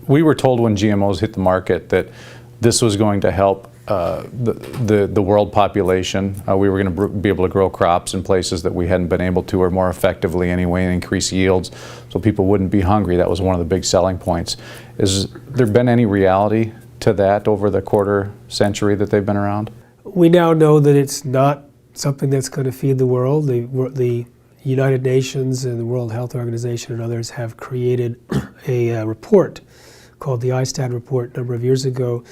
we were told when GMOs hit the market that this was going to help the world population. We were going to be able to grow crops in places that we hadn't been able to, or more effectively anyway, and increase yields so people wouldn't be hungry. That was one of the big selling points. Has there been any reality to that over the quarter century that they've been around? We now know that it's not something that's going to feed the world. The United Nations and the World Health Organization and others have created a report called the ISTAT report a number of years ago,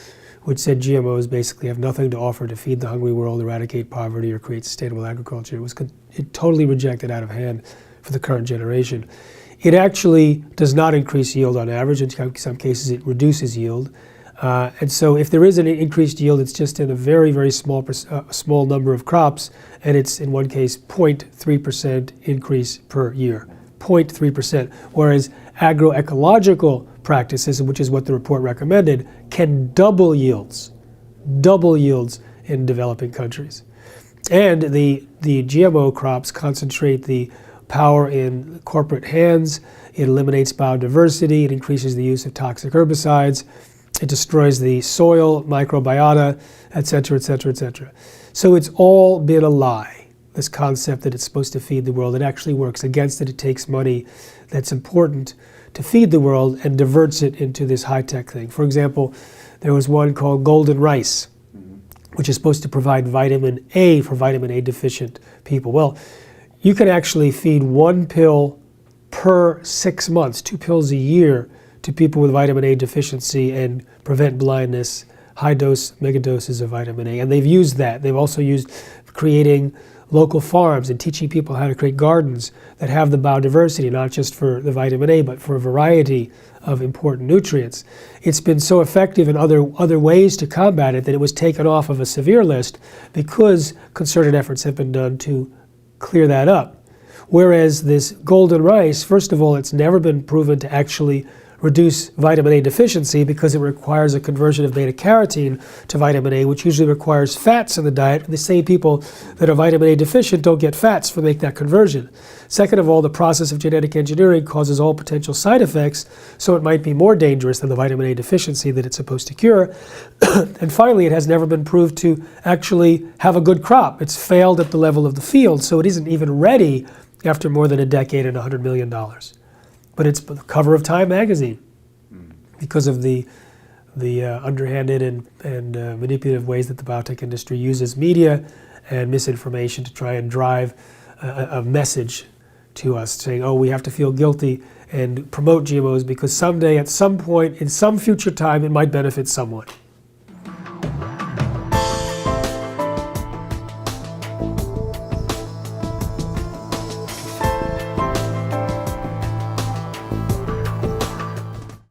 which said GMOs basically have nothing to offer to feed the hungry world, eradicate poverty, or create sustainable agriculture. It totally rejected out of hand for the current generation. It actually does not increase yield on average. In some cases, it reduces yield. And so if there is an increased yield, it's just in a very, very small number of crops, and it's in one case 0.3% increase per year, 0.3%. Whereas agroecological practices, which is what the report recommended, can double yields in developing countries. And the GMO crops concentrate the power in corporate hands. It eliminates biodiversity. It increases the use of toxic herbicides. It destroys the soil, microbiota, et cetera, et cetera, et cetera. So it's all been a lie, this concept that it's supposed to feed the world. It actually works against it. It takes money that's important to feed the world and diverts it into this high-tech thing. For example, there was one called golden rice, which is supposed to provide vitamin A for vitamin A deficient people. Well, you can actually feed one pill per 6 months, 2 pills a year, to people with vitamin A deficiency and prevent blindness, high dose, mega doses of vitamin A. And they've used that. They've also used creating local farms and teaching people how to create gardens that have the biodiversity, not just for the vitamin A, but for a variety of important nutrients. It's been so effective in other ways to combat it that it was taken off of a severe list because concerted efforts have been done to clear that up. Whereas this golden rice, first of all, it's never been proven to actually reduce vitamin A deficiency because it requires a conversion of beta-carotene to vitamin A, which usually requires fats in the diet. The same people that are vitamin A deficient don't get fats to make that conversion. Second of all, the process of genetic engineering causes all potential side effects, so it might be more dangerous than the vitamin A deficiency that it's supposed to cure. And finally, it has never been proved to actually have a good crop. It's failed at the level of the field, so it isn't even ready after more than a decade and $100 million. But it's the cover of Time magazine because of the underhanded and manipulative ways that the biotech industry uses media and misinformation to try and drive a message to us saying, oh, we have to feel guilty and promote GMOs because someday, at some point, in some future time, it might benefit someone.